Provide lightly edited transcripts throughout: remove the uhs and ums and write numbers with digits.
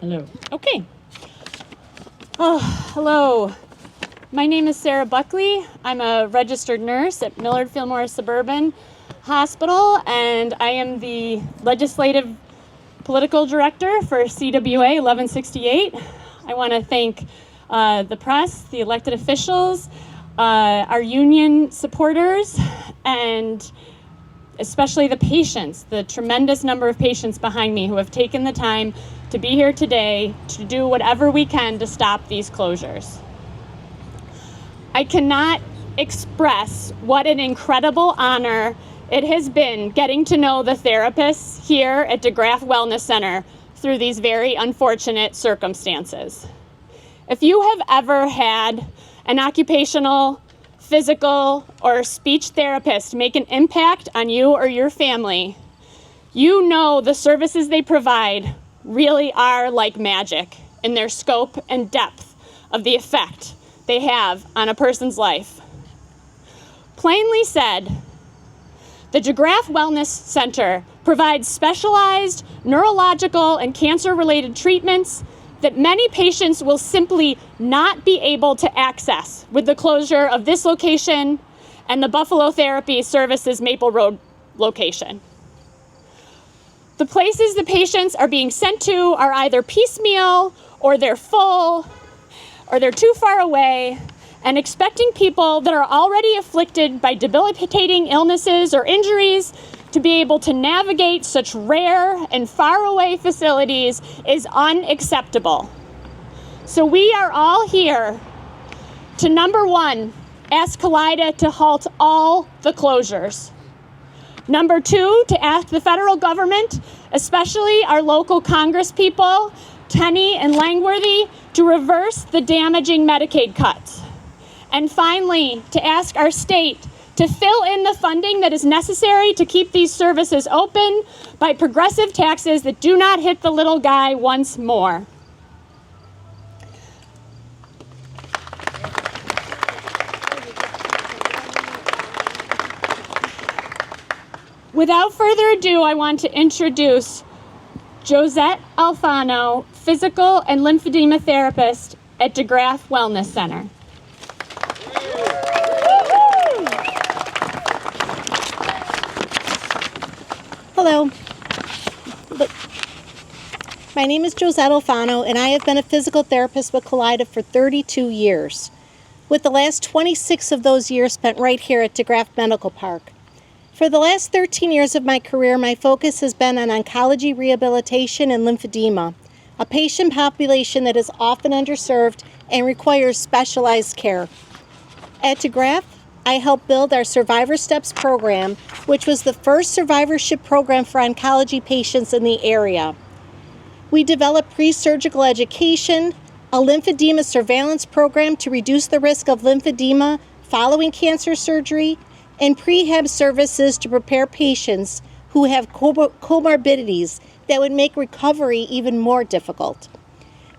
Hello. Okay. Oh, hello. My name is Sarah Buckley. I'm a registered nurse at Millard Fillmore Suburban Hospital, and I am the legislative political director for CWA 1168. I want to thank the press, the elected officials, our union supporters, and especially the patients, the tremendous number of patients behind me who have taken the time to be here today to do whatever we can to stop these closures. I cannot express what an incredible honor it has been getting to know the therapists here at DeGraff Wellness Center through these very unfortunate circumstances. If you have ever had an occupational, physical, or speech therapist make an impact on you or your family, you know the services they provide really are like magic in their scope and depth of the effect they have on a person's life. Plainly said, the DeGraff Wellness Center provides specialized neurological and cancer-related treatments that many patients will simply not be able to access with the closure of this location and the Buffalo Therapy Services Maple Road location. The places the patients are being sent to are either piecemeal, or they're full, or they're too far away, and expecting people that are already afflicted by debilitating illnesses or injuries to be able to navigate such rare and faraway facilities is unacceptable. So we are all here to, number one, ask Kaleida to halt all the closures. Number two, to ask the federal government, especially our local Congress people, Tenney and Langworthy, to reverse the damaging Medicaid cuts. And finally, to ask our state to fill in the funding that is necessary to keep these services open by progressive taxes that do not hit the little guy once more. Without further ado, I want to introduce Josette Alfano, physical and lymphedema therapist at DeGraff Wellness Center. Hello. My name is Josette Alfano, and I have been a physical therapist with Kaleida for 32 years, with the last 26 of those years spent right here at DeGraff Medical Park. For the last 13 years of my career, my focus has been on oncology rehabilitation and lymphedema, a patient population that is often underserved and requires specialized care. At DeGraff, I helped build our Survivor Steps program, which was the first survivorship program for oncology patients in the area. We developed pre-surgical education, a lymphedema surveillance program to reduce the risk of lymphedema following cancer surgery, and prehab services to prepare patients who have comorbidities that would make recovery even more difficult.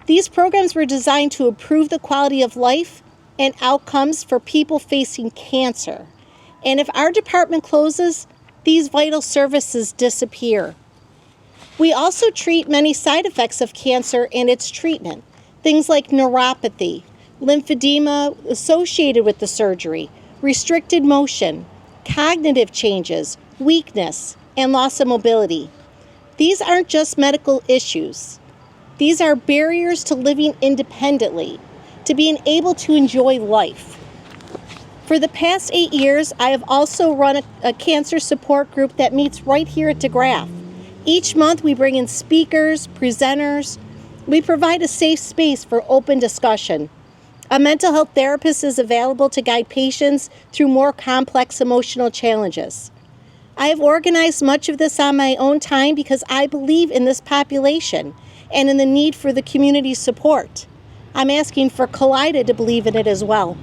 These programs were designed to improve the quality of life and outcomes for people facing cancer. And if our department closes, these vital services disappear. We also treat many side effects of cancer and its treatment, things like neuropathy, lymphedema associated with the surgery, restricted motion, cognitive changes, weakness, and loss of mobility. These aren't just medical issues. These are barriers to living independently, to being able to enjoy life. For the past 8 years, I have also run a cancer support group that meets right here at DeGraff. Each month we bring in speakers, presenters. We provide a safe space for open discussion. A mental health therapist is available to guide patients through more complex emotional challenges. I have organized much of this on my own time because I believe in this population and in the need for the community support. I'm asking for Kaleida to believe in it as well.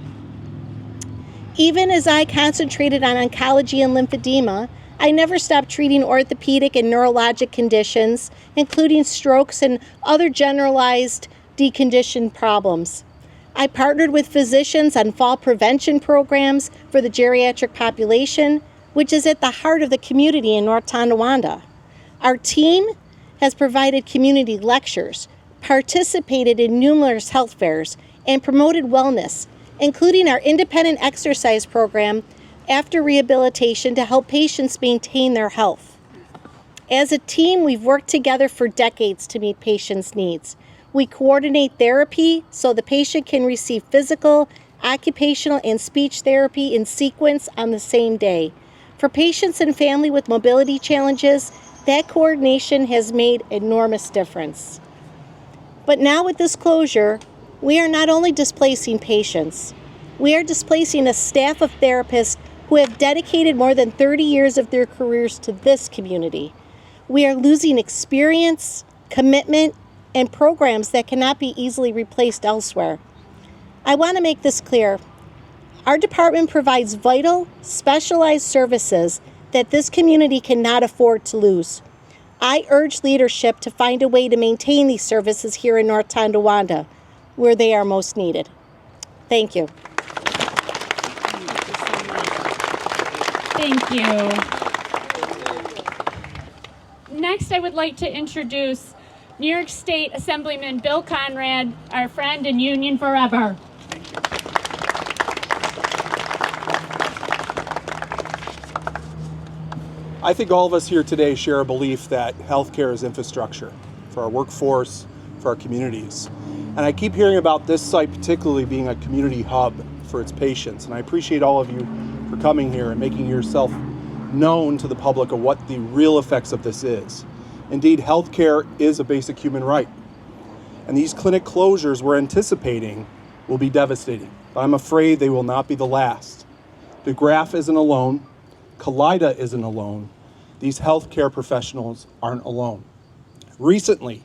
Even as I concentrated on oncology and lymphedema, I never stopped treating orthopedic and neurologic conditions, including strokes and other generalized deconditioned problems. I partnered with physicians on fall prevention programs for the geriatric population, which is at the heart of the community in North Tonawanda. Our team has provided community lectures, participated in numerous health fairs, and promoted wellness, including our independent exercise program after rehabilitation to help patients maintain their health. As a team, we've worked together for decades to meet patients' needs. We coordinate therapy so the patient can receive physical, occupational, and speech therapy in sequence on the same day. For patients and family with mobility challenges, that coordination has made enormous difference. But now with this closure, we are not only displacing patients, we are displacing a staff of therapists who have dedicated more than 30 years of their careers to this community. We are losing experience, commitment, and programs that cannot be easily replaced elsewhere. I want to make this clear. Our department provides vital, specialized services that this community cannot afford to lose. I urge leadership to find a way to maintain these services here in North Tonawanda, where they are most needed. Thank you. Thank you. Next, I would like to introduce New York State Assemblyman Bill Conrad, our friend and Union Forever. I think all of us here today share a belief that healthcare is infrastructure for our workforce, for our communities. And I keep hearing about this site particularly being a community hub for its patients. And I appreciate all of you for coming here and making yourself known to the public of what the real effects of this is. Indeed, healthcare is a basic human right. And these clinic closures we're anticipating will be devastating, but I'm afraid they will not be the last. DeGraff isn't alone. Kaleida isn't alone. These healthcare professionals aren't alone. Recently,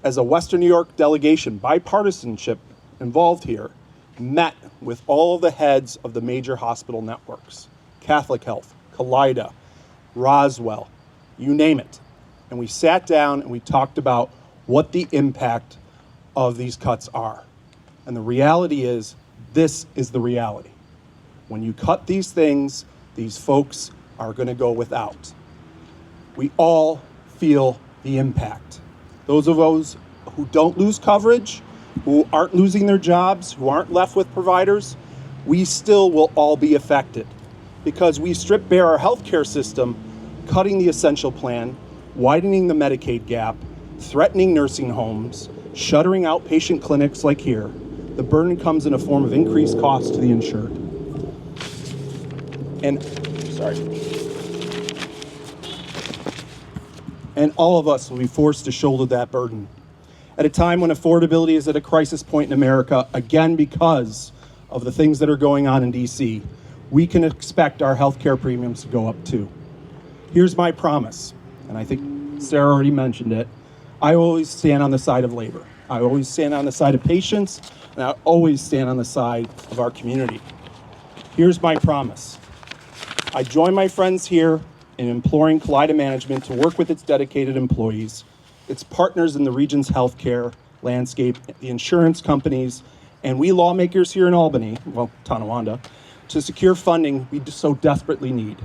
as a Western New York delegation, bipartisanship involved here, met with all of the heads of the major hospital networks, Catholic Health, Kaleida, Roswell, you name it. And we sat down and we talked about what the impact of these cuts are. And the reality is, this is the reality. When you cut these things, these folks are going to go without. We all feel the impact. Those of us who don't lose coverage, who aren't losing their jobs, who aren't left with providers, we still will all be affected because we strip bare our healthcare system, cutting the essential plan, widening the Medicaid gap, threatening nursing homes, shuttering outpatient clinics like here. The burden comes in a form of increased cost to the insured. And all of us will be forced to shoulder that burden at a time when affordability is at a crisis point in America, again because of the things that are going on in DC. We can expect our healthcare premiums to go up too. Here's my promise, and I think Sarah already mentioned it. I always stand on the side of labor. I always stand on the side of patients, and I always stand on the side of our community. Here's my promise. I join my friends here in imploring Kaleida Management to work with its dedicated employees, its partners in the region's healthcare landscape, the insurance companies, and we lawmakers here in Albany, well, Tonawanda, to secure funding we so desperately need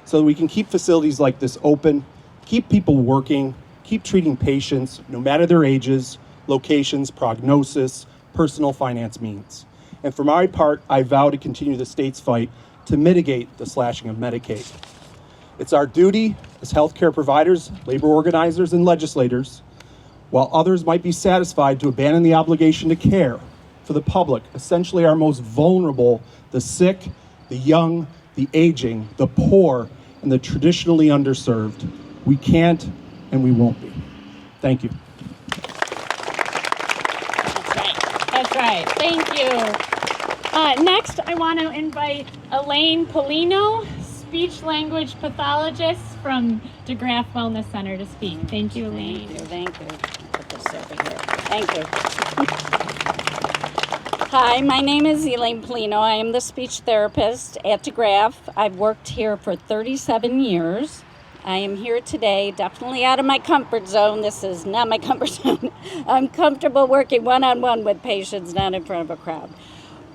so that we can keep facilities like this open, keep people working, keep treating patients, no matter their ages, locations, prognosis, personal finance means. And for my part, I vow to continue the state's fight to mitigate the slashing of Medicaid. It's our duty as healthcare providers, labor organizers, and legislators, while others might be satisfied to abandon the obligation to care for the public, essentially our most vulnerable, the sick, the young, the aging, the poor, and the traditionally underserved. We can't and we won't be. Thank you. That's right. Thank you. Next, I want to invite Elaine Polino, speech language pathologist from DeGraff Wellness Center, to speak. Thank you, Elaine. Thank you. Put this over here. Thank you. Hi, my name is Elaine Polino. I am the speech therapist at DeGraff. I've worked here for 37 years. I am here today, definitely out of my comfort zone. This is not my comfort zone. I'm comfortable working one-on-one with patients, not in front of a crowd.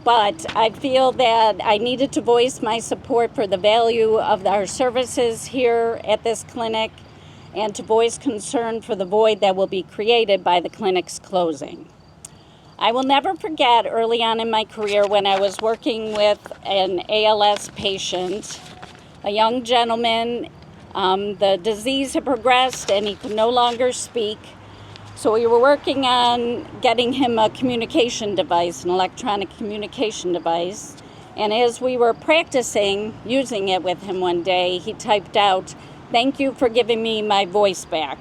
But I feel that I needed to voice my support for the value of our services here at this clinic and to voice concern for the void that will be created by the clinic's closing. I will never forget early on in my career when I was working with an ALS patient, a young gentleman. The disease had progressed and he could no longer speak. So we were working on getting him a communication device, an electronic communication device. And as we were practicing using it with him one day, he typed out, "Thank you for giving me my voice back."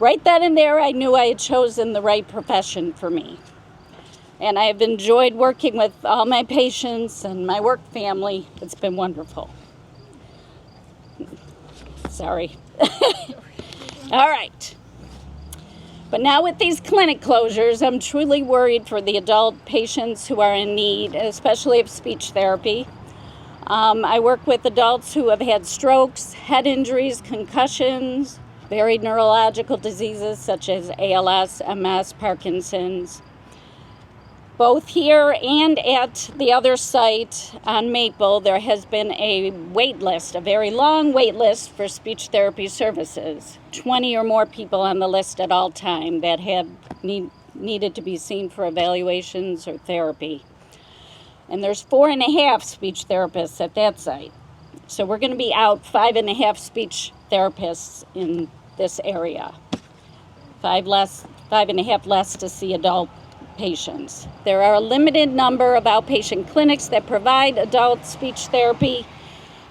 Right then and there, I knew I had chosen the right profession for me. And I have enjoyed working with all my patients and my work family. It's been wonderful. Sorry. All right. But now with these clinic closures, I'm truly worried for the adult patients who are in need, especially of speech therapy. I work with adults who have had strokes, head injuries, concussions, varied neurological diseases such as ALS, MS, Parkinson's. Both here and at the other site on Maple, there has been a wait list, a very long wait list for speech therapy services. 20 or more people on the list at all time that have needed to be seen for evaluations or therapy. And there's 4.5 speech therapists at that site. So we're going to be out 5.5 speech therapists in this area. 5.5 less to see adult patients. There are a limited number of outpatient clinics that provide adult speech therapy,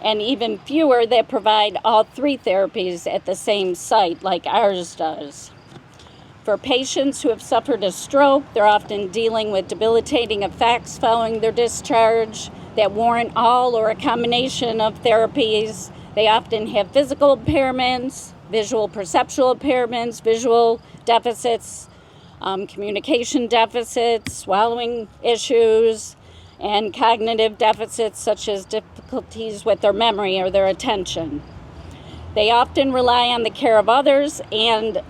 and even fewer that provide all 3 therapies at the same site like ours does. For patients who have suffered a stroke, they're often dealing with debilitating effects following their discharge that warrant all or a combination of therapies. They often have physical impairments, visual perceptual impairments, visual deficits, communication deficits, swallowing issues, and cognitive deficits such as difficulties with their memory or their attention. They often rely on the care of others and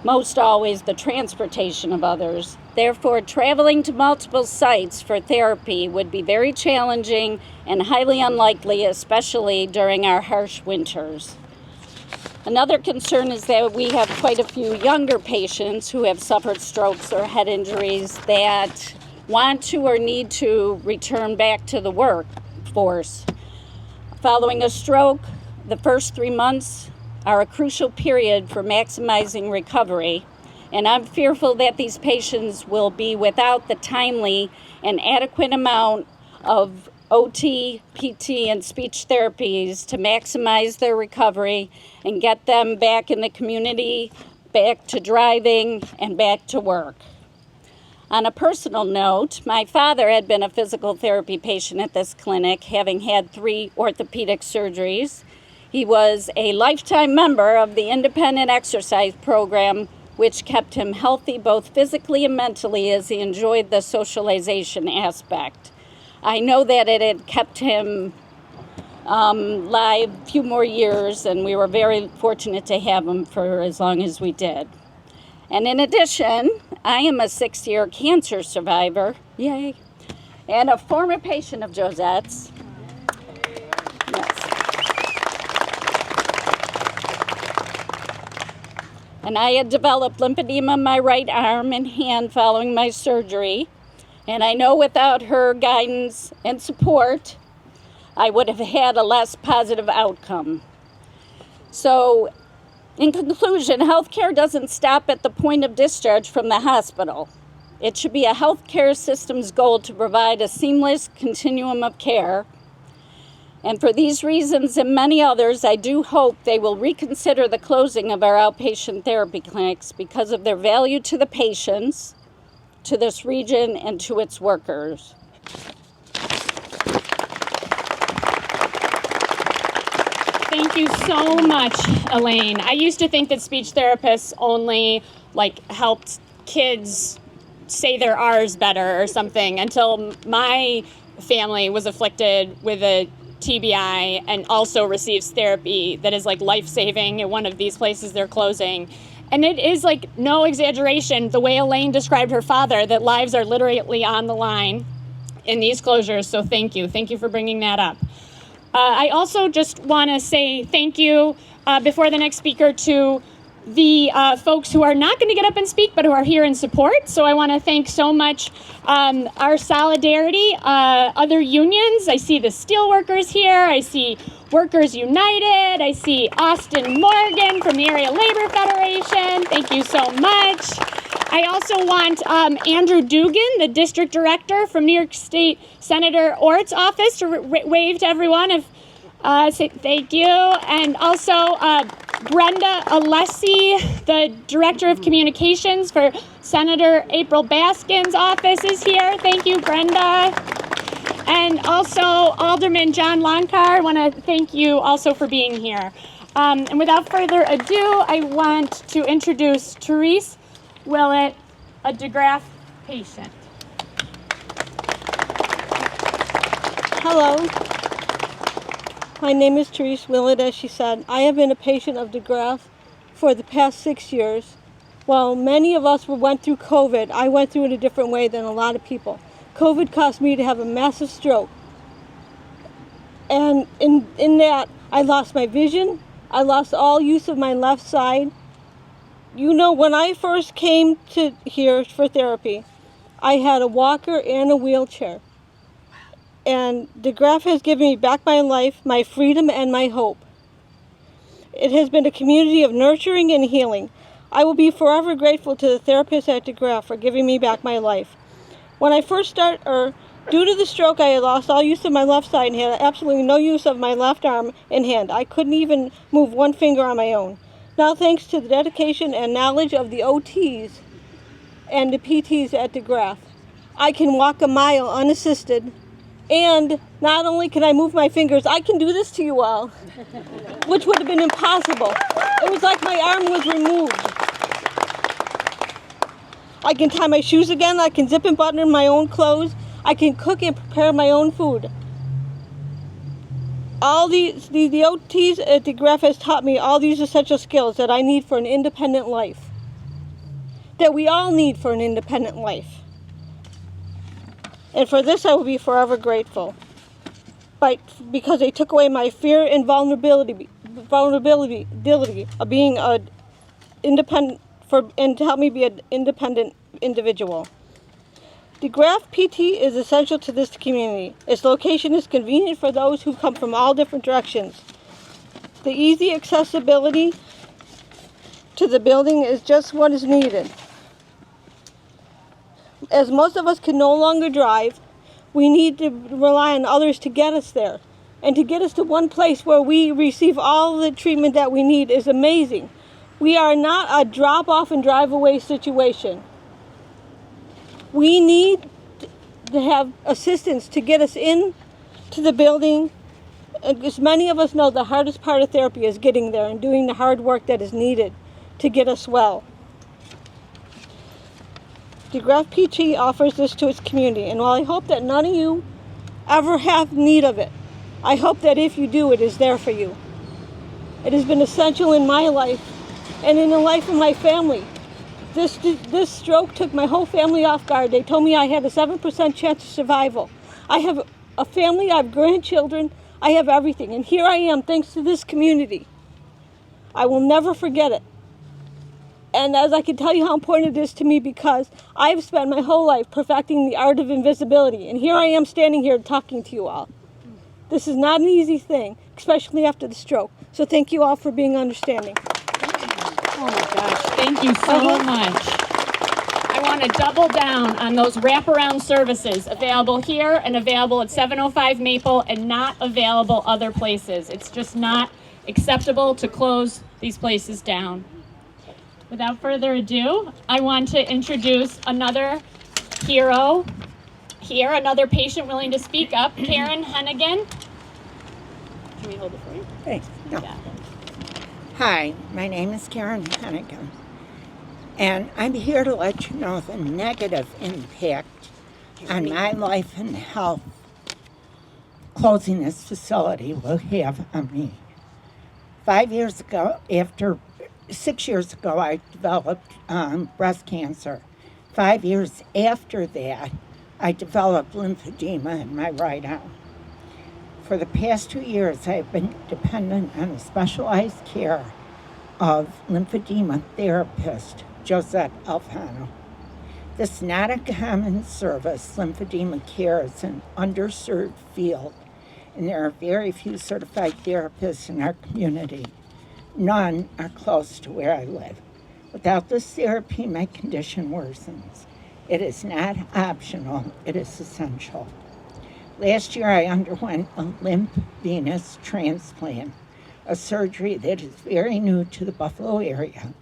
most always the transportation of others. Therefore, traveling to multiple sites for therapy would be very challenging and highly unlikely, especially during our harsh winters. Another concern is that we have quite a few younger patients who have suffered strokes or head injuries that want to or need to return back to the workforce. Following a stroke, the first 3 months are a crucial period for maximizing recovery, and I'm fearful that these patients will be without the timely and adequate amount of OT, PT, and speech therapies to maximize their recovery and get them back in the community, back to driving, and back to work. On a personal note, my father had been a physical therapy patient at this clinic, having had 3 orthopedic surgeries. He was a lifetime member of the independent exercise program, which kept him healthy both physically and mentally as he enjoyed the socialization aspect. I know that it had kept him live a few more years, and we were very fortunate to have him for as long as we did. And in addition, I am a 6-year cancer survivor, yay, and a former patient of Josette's. Yes. And I had developed lymphedema in my right arm and hand following my surgery. And I know without her guidance and support, I would have had a less positive outcome. So, in conclusion, healthcare doesn't stop at the point of discharge from the hospital. It should be a healthcare system's goal to provide a seamless continuum of care. And for these reasons and many others, I do hope they will reconsider the closing of our outpatient therapy clinics because of their value to the patients, to this region, and to its workers. Thank you so much, Elaine. I used to think that speech therapists only helped kids say their R's better or something until my family was afflicted with a TBI and also receives therapy that is life-saving at one of these places they're closing. And it is no exaggeration, the way Elaine described her father, that lives are literally on the line in these closures. So thank you. Thank you for bringing that up. I also just want to say thank you before the next speaker to the folks who are not going to get up and speak, but who are here in support. So I want to thank so much our Solidarity, other unions. I see the steelworkers here. I see Workers United. I see Austin Morgan from the Area Labor Federation. Thank you so much. I also want Andrew Dugan, the district director from New York State Senator Ort's office, to wave to everyone. Say thank you. And also Brenda Alessi, the director of communications for Senator April Baskin's office, is here. Thank you, Brenda. And also Alderman John Lonkar, I want to thank you also for being here. And without further ado, I want to introduce Therese Willett, a DeGraff patient. Hello, my name is Therese Willett, as she said. I have been a patient of DeGraff for the past 6 years. While many of us went through COVID, I went through it a different way than a lot of people. COVID caused me to have a massive stroke. And in that, I lost my vision. I lost all use of my left side. You know, when I first came to here for therapy, I had a walker and a wheelchair. And DeGraff has given me back my life, my freedom, and my hope. It has been a community of nurturing and healing. I will be forever grateful to the therapists at DeGraff for giving me back my life. When I first started, due to the stroke, I had lost all use of my left side and had absolutely no use of my left arm and hand. I couldn't even move one finger on my own. Now, thanks to the dedication and knowledge of the OTs and the PTs at DeGraff, I can walk a mile unassisted. And not only can I move my fingers, I can do this to you all, which would have been impossible. It was like my arm was removed. I can tie my shoes again. I can zip and button my own clothes. I can cook and prepare my own food. All the OTs at DeGraff has taught me all these essential skills that I need for an independent life, that we all need for an independent life. And for this, I will be forever grateful. Because they took away my fear and vulnerability of being independent, and to help me be an independent individual. DeGraff PT is essential to this community. Its location is convenient for those who come from all different directions. The easy accessibility to the building is just what is needed. As most of us can no longer drive, we need to rely on others to get us there. And to get us to one place where we receive all the treatment that we need is amazing. We are not a drop-off and drive-away situation. We need to have assistance to get us in to the building. As many of us know, the hardest part of therapy is getting there and doing the hard work that is needed to get us well. DeGraff PT offers this to its community, and while I hope that none of you ever have need of it, I hope that if you do, it is there for you. It has been essential in my life and in the life of my family. This stroke took my whole family off guard. They told me I had a 7% chance of survival. I have a family, I have grandchildren, I have everything. And here I am, thanks to this community. I will never forget it. And as I can tell you how important it is to me, because I've spent my whole life perfecting the art of invisibility. And here I am standing here talking to you all. This is not an easy thing, especially after the stroke. So thank you all for being understanding. Oh my gosh, thank you so much. I want to double down on those wraparound services available here and available at 705 Maple and not available other places. It's just not acceptable to close these places down. Without further ado, I want to introduce another hero here, another patient willing to speak up, Karen Hennigan. Can we hold it for you? Thanks. No. Yeah. Hi, my name is Karen Hennigan, and I'm here to let you know the negative impact on my life and health closing this facility will have on me. 6 years ago, I developed breast cancer. 5 years after that, I developed lymphedema in my right arm. For the past 2 years, I've been dependent on the specialized care of lymphedema therapist Josette Alfano. This is not a common service. Lymphedema care is an underserved field, and there are very few certified therapists in our community. None are close to where I live. Without this therapy, my condition worsens. It is not optional, it is essential. Last year, I underwent a lymph venous transplant, a surgery that is very new to the Buffalo area.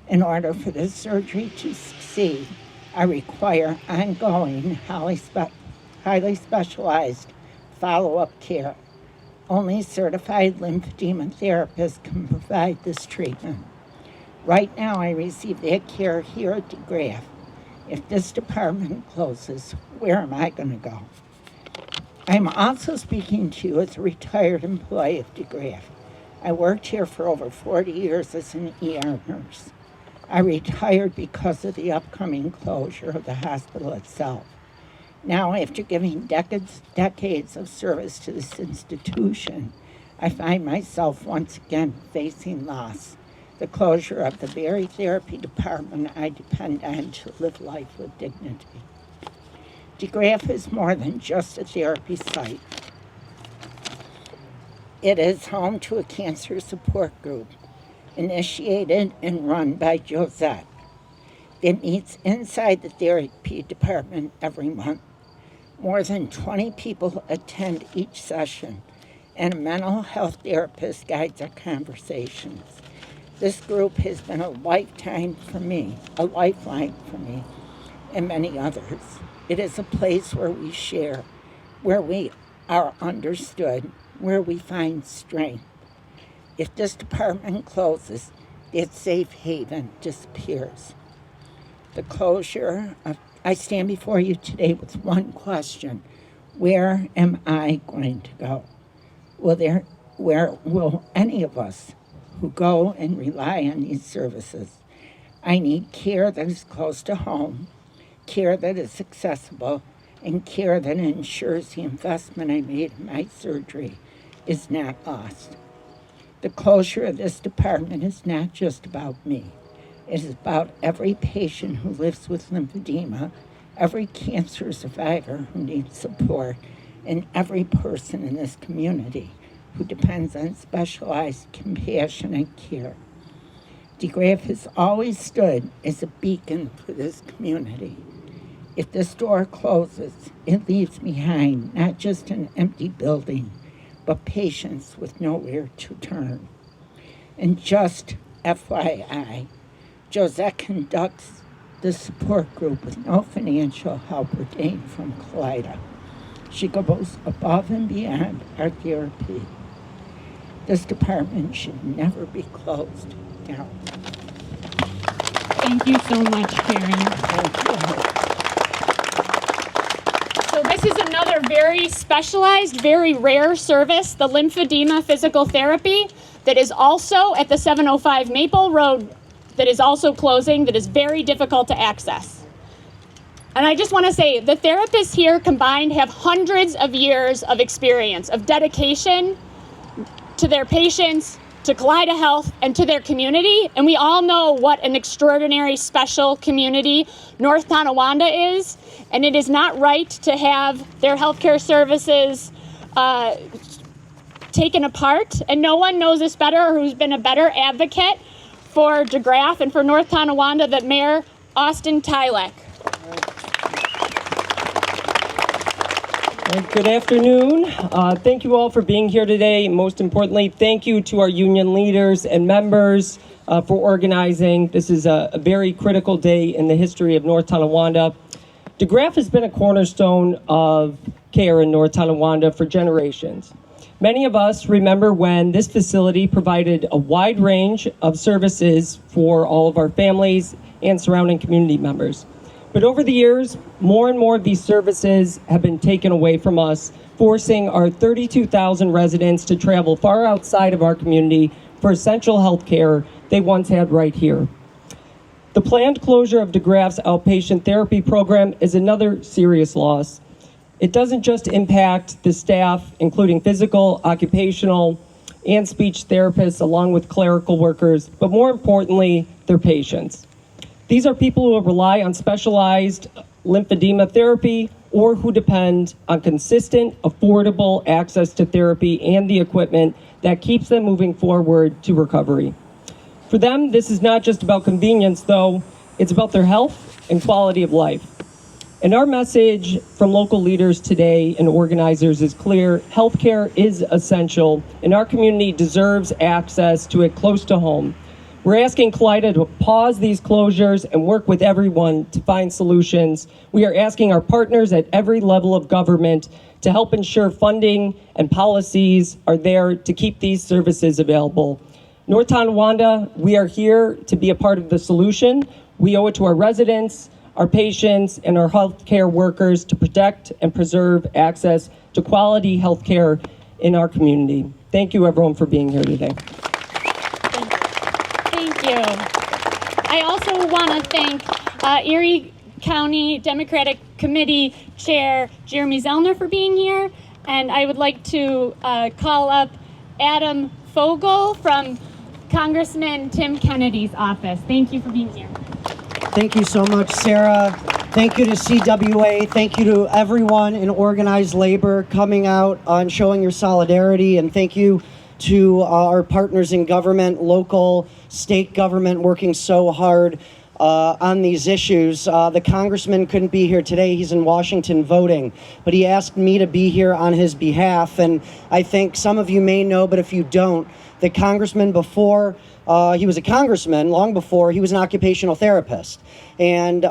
In order for this surgery to succeed, I require ongoing, highly specialized follow-up care. Only certified lymphedema therapists can provide this treatment. Right now, I receive that care here at DeGraff. If this department closes, where am I going to go? I'm also speaking to you as a retired employee of DeGraff. I worked here for over 40 years as an ER nurse. I retired because of the upcoming closure of the hospital itself. Now, after giving decades of service to this institution, I find myself once again facing loss, the closure of the very therapy department I depend on to live life with dignity. DeGraff is more than just a therapy site. It is home to a cancer support group, initiated and run by Josette. It meets inside the therapy department every month. More than 20 people attend each session, and a mental health therapist guides our conversations. This group has been a lifeline for me, and many others. It is a place where we share, where we are understood, where we find strength. If this department closes, that safe haven disappears. I stand before you today with one question. Where am I going to go? Where will any of us who go and rely on these services? I need care that is close to home, care that is accessible, and care that ensures the investment I made in my surgery is not lost. The closure of this department is not just about me. It is about every patient who lives with lymphedema, every cancer survivor who needs support, and every person in this community who depends on specialized, compassionate care. DeGraff has always stood as a beacon for this community. If this door closes, it leaves behind not just an empty building, but patients with nowhere to turn. And just FYI, Josette conducts the support group with no financial help ordained from Kaleida. She goes above and beyond our therapy. This department should never be closed down. Thank you so much, Karen. Thank you. So this is another very specialized, very rare service, the lymphedema physical therapy, that is also at the 705 Maple Road, that is also closing, that is very difficult to access. And I just want to say, the therapists here combined have hundreds of years of experience, of dedication to their patients, to Kaleida Health, and to their community. And we all know what an extraordinary, special community North Tonawanda is. And it is not right to have their healthcare services taken apart. And no one knows this better, or who's been a better advocate for DeGraff and for North Tonawanda than Mayor Austin Tylek. Good afternoon. Thank you all for being here today. Most importantly, thank you to our union leaders and members for organizing. This is a very critical day in the history of North Tonawanda. DeGraff has been a cornerstone of care in North Tonawanda for generations. Many of us remember when this facility provided a wide range of services for all of our families and surrounding community members. But over the years, more and more of these services have been taken away from us, forcing our 32,000 residents to travel far outside of our community for essential health care they once had right here. The planned closure of DeGraff's outpatient therapy program is another serious loss. It doesn't just impact the staff, including physical, occupational, and speech therapists, along with clerical workers, but more importantly, their patients. These are people who rely on specialized lymphedema therapy or who depend on consistent, affordable access to therapy and the equipment that keeps them moving forward to recovery. For them, this is not just about convenience, though. It's about their health and quality of life. And our message from local leaders today and organizers is clear. Healthcare is essential, and our community deserves access to it close to home. We're asking Kaleida to pause these closures and work with everyone to find solutions. We are asking our partners at every level of government to help ensure funding and policies are there to keep these services available. North Tonawanda, we are here to be a part of the solution. We owe it to our residents, our patients, and our healthcare workers to protect and preserve access to quality healthcare in our community. Thank you, everyone, for being here today. Thank you. I also want to thank Erie County Democratic Committee Chair Jeremy Zellner for being here, and I would like to call up Adam Fogel from Congressman Tim Kennedy's office. Thank you for being here. Thank you so much, Sarah. Thank you to CWA. Thank you to everyone in organized labor coming out and showing your solidarity. And thank you to our partners in government, local, state government, working so hard on these issues. The congressman couldn't be here today. He's in Washington voting, but he asked me to be here on his behalf. And I think some of you may know, but if you don't, the congressman before he was a congressman, long before, he was an occupational therapist. And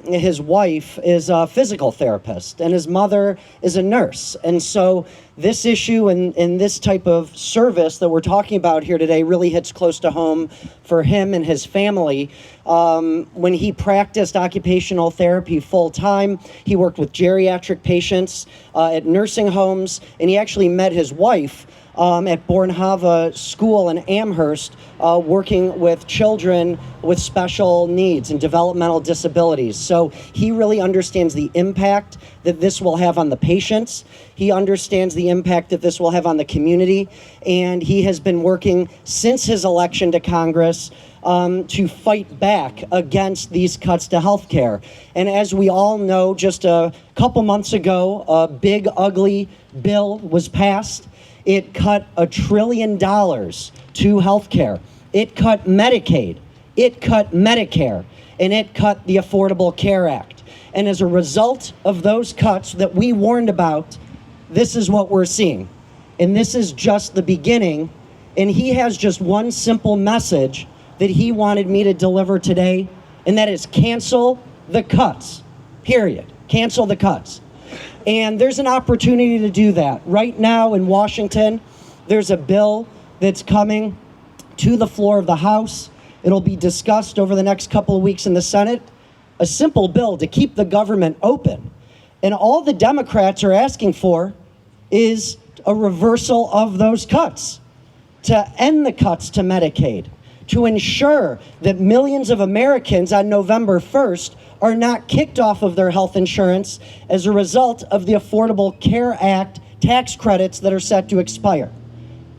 his wife is a physical therapist, and his mother is a nurse. And so this issue and this type of service that we're talking about here today really hits close to home for him and his family. When he practiced occupational therapy full time, he worked with geriatric patients at nursing homes, and he actually met his wife at Bornhava School in Amherst, working with children with special needs and developmental disabilities. So he really understands the impact that this will have on the patients. He understands the impact that this will have on the community. And he has been working since his election to Congress to fight back against these cuts to health care. And as we all know, just a couple months ago, a big, ugly bill was passed. It cut $1 trillion to health care. It cut Medicaid. It cut Medicare. And it cut the Affordable Care Act. And as a result of those cuts that we warned about, this is what we're seeing. And this is just the beginning. And he has just one simple message that he wanted me to deliver today, and that is cancel the cuts, period. Cancel the cuts. And there's an opportunity to do that. Right now in Washington, there's a bill that's coming to the floor of the House. It'll be discussed over the next couple of weeks in the Senate. A simple bill to keep the government open. And all the Democrats are asking for is a reversal of those cuts, to end the cuts to Medicaid, to ensure that millions of Americans on November 1st are not kicked off of their health insurance as a result of the Affordable Care Act tax credits that are set to expire.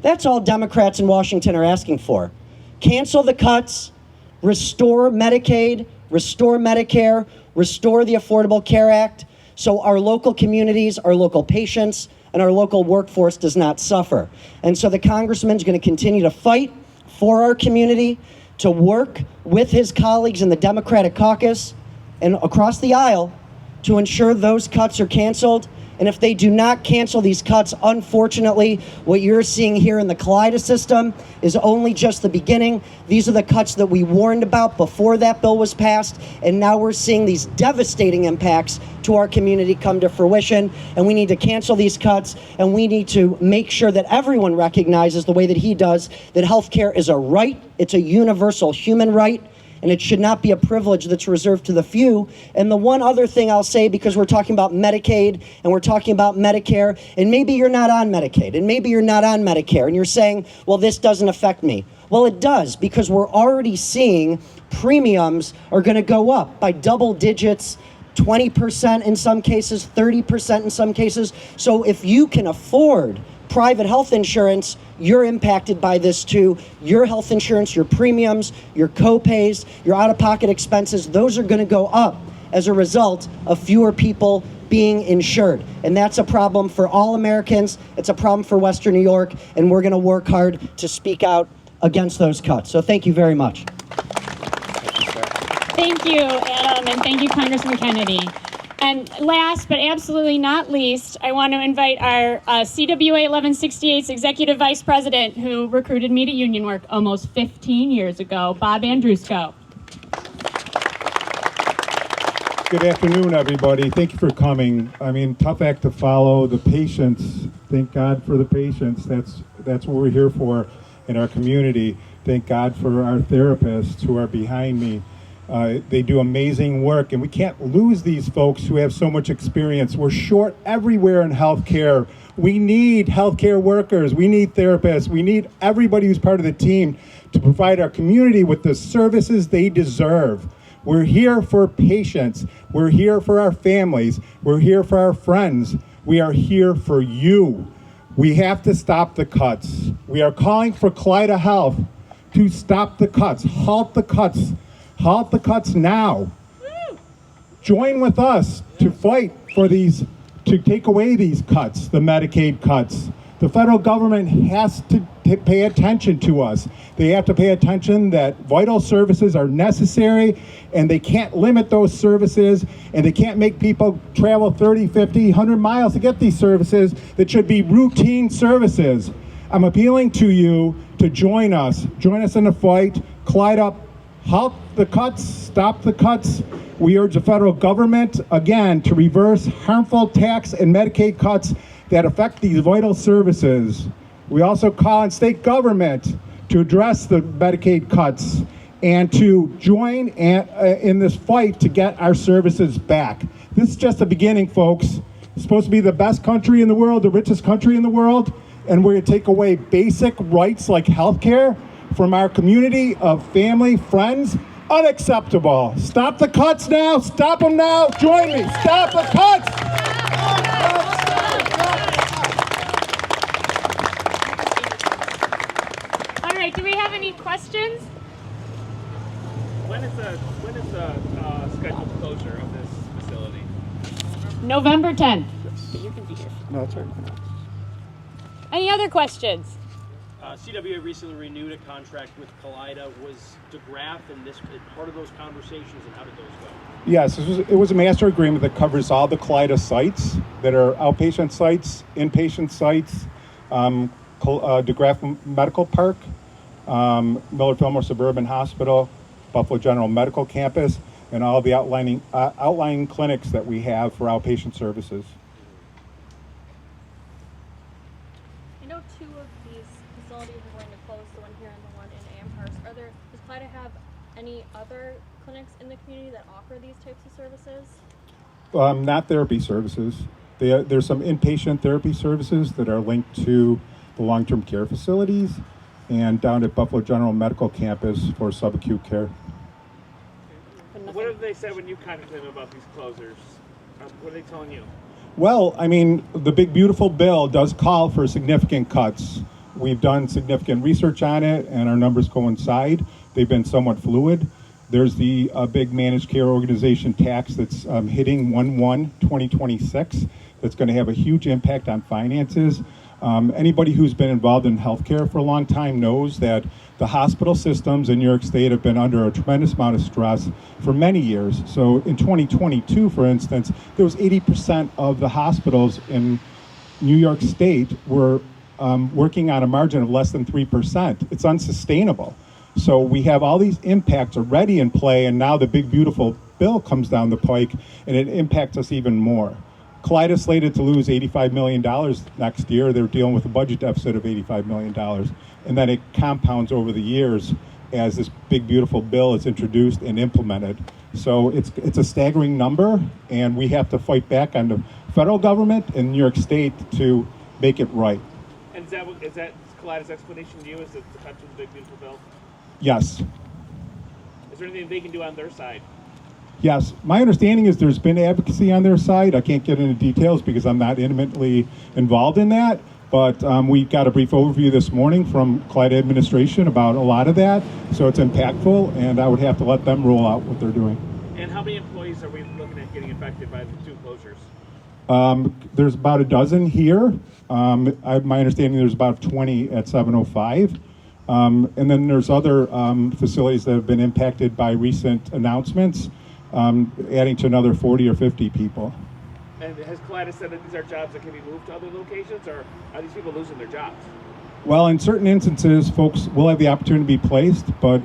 That's all Democrats in Washington are asking for. Cancel the cuts, restore Medicaid, restore Medicare, restore the Affordable Care Act, so our local communities, our local patients, and our local workforce does not suffer. And so the congressman's going to continue to fight for our community, to work with his colleagues in the Democratic caucus and across the aisle to ensure those cuts are canceled. And if they do not cancel these cuts, unfortunately, what you're seeing here in the Kaleida system is only just the beginning. These are the cuts that we warned about before that bill was passed, and now we're seeing these devastating impacts to our community come to fruition, and we need to cancel these cuts, and we need to make sure that everyone recognizes the way that he does, that healthcare is a right, it's a universal human right, and it should not be a privilege that's reserved to the few. And the one other thing I'll say, because we're talking about Medicaid and we're talking about Medicare, and maybe you're not on Medicaid and maybe you're not on Medicare and you're saying, well, this doesn't affect me. Well, it does, because we're already seeing premiums are going to go up by double digits 20% in some cases, 30% in some cases. So if you can afford private health insurance, you're impacted by this too. Your health insurance, your premiums, your co-pays, your out-of-pocket expenses, those are going to go up as a result of fewer people being insured. And that's a problem for all Americans. It's a problem for Western New York, and we're going to work hard to speak out against those cuts. So thank you very much. Thank you, Adam, and thank you, Congressman Kennedy. And last but absolutely not least, I want to invite our CWA 1168's Executive Vice President, who recruited me to union work almost 15 years ago, Bob Andrusko. Good afternoon, everybody. Thank you for coming. I mean, tough act to follow. The patients, thank God for the patients. That's what we're here for in our community. Thank God for our therapists who are behind me. They do amazing work, and we can't lose these folks who have so much experience. We're short everywhere in healthcare. We need healthcare workers. We need therapists. We need everybody who's part of the team to provide our community with the services they deserve. We're here for patients. We're here for our families. We're here for our friends. We are here for you. We have to stop the cuts. We are calling for Kaleida Health to stop the cuts, halt the cuts. Halt the cuts now. Join with us to fight for these, to take away these cuts, the Medicaid cuts. The federal government has to pay attention to us. They have to pay attention that vital services are necessary, and they can't limit those services, and they can't make people travel 30, 50, 100 miles to get these services that should be routine services. I'm appealing to you to join us. Join us in the fight. Kaleida, halt the cuts, stop the cuts. We urge the federal government, again, to reverse harmful tax and Medicaid cuts that affect these vital services. We also call on state government to address the Medicaid cuts and to join in this fight to get our services back. This is just the beginning, folks. It's supposed to be the best country in the world, the richest country in the world, and we're going to take away basic rights like health care from our community of family, friends. Unacceptable. Stop the cuts now. Stop them now. Join me. Stop the cuts. All right, do we have any questions? When is the scheduled closure of this facility? November 10th. You can be here. No, that's right. Any other questions? CWA recently renewed a contract with Kaleida. Was DeGraff in this part of those conversations, and how did those go? Yes, it was a master agreement that covers all the Kaleida sites that are outpatient sites, inpatient sites, DeGraff Medical Park, Millard Fillmore Suburban Hospital, Buffalo General Medical Campus, and all the outlying clinics that we have for outpatient services. I know two of these facilities are going to close, the one here and the one in Amherst. Does Kaleida have any other clinics in the community that offer these types of services? Not therapy services. There's some inpatient therapy services that are linked to the long-term care facilities and down at Buffalo General Medical Campus for subacute care. What have they said when you contacted them about these closures? What are they telling you? Well, I mean, the big beautiful bill does call for significant cuts. We've done significant research on it, and our numbers coincide. They've been somewhat fluid. There's the big managed care organization tax that's hitting 1/1/2026. That's going to have a huge impact on finances. Anybody who's been involved in healthcare for a long time knows that the hospital systems in New York State have been under a tremendous amount of stress for many years. So in 2022, for instance, there was 80% of the hospitals in New York State were working on a margin of less than 3%. It's unsustainable. So we have all these impacts already in play, and now the big beautiful bill comes down the pike, and it impacts us even more. Kaleida slated to lose $85 million next year. They're dealing with a budget deficit of $85 million. And then it compounds over the years as this big, beautiful bill is introduced and implemented. So it's a staggering number, and we have to fight back on the federal government and New York State to make it right. And is that Kaleida's explanation to you, is that the country's big, beautiful bill? Yes. Is there anything they can do on their side? Yes, my understanding is there's been advocacy on their side. I can't get into details because I'm not intimately involved in that, but we got a brief overview this morning from Kaleida administration about a lot of that, so it's impactful, and I would have to let them roll out what they're doing. And how many employees are we looking at getting affected by the 2 closures? There's about a dozen here. My understanding there's about 20 at 705. And then there's other facilities that have been impacted by recent announcements, adding to another 40 or 50 people. And has Kaleida said that these are jobs that can be moved to other locations, or are these people losing their jobs? Well, in certain instances, folks will have the opportunity to be placed, but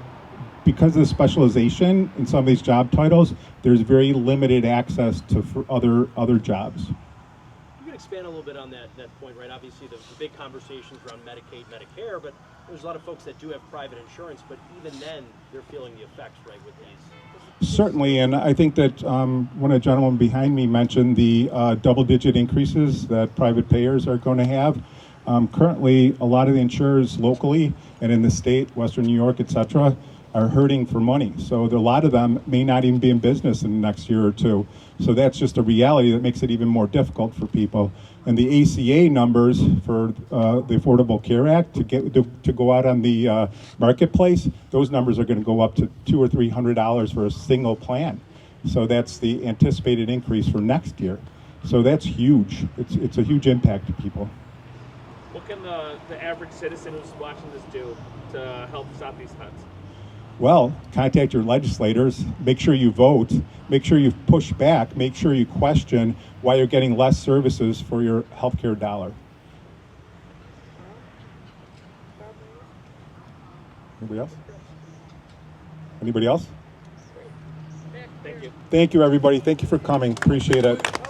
because of the specialization in some of these job titles, there's very limited access to for other jobs. You can expand a little bit on that point, right? Obviously, the big conversations around Medicaid, Medicare, but there's a lot of folks that do have private insurance, but even then, they're feeling the effects, right, with these. Certainly, and I think that one of the gentlemen behind me mentioned the double-digit increases that private payers are going to have. Currently, a lot of the insurers locally and in the state, Western New York, et cetera, are hurting for money. So a lot of them may not even be in business in the next year or two. So that's just a reality that makes it even more difficult for people. And the ACA numbers for the Affordable Care Act to go out on the marketplace, those numbers are going to go up to $200 or $300 for a single plan. So that's the anticipated increase for next year. So that's huge. It's a huge impact to people. What can the average citizen who's watching this do to help stop these cuts? Well, contact your legislators, make sure you vote, make sure you push back, make sure you question why you're getting less services for your healthcare dollar. Anybody else? Anybody else? Thank you. Thank you, everybody. Thank you for coming. Appreciate it.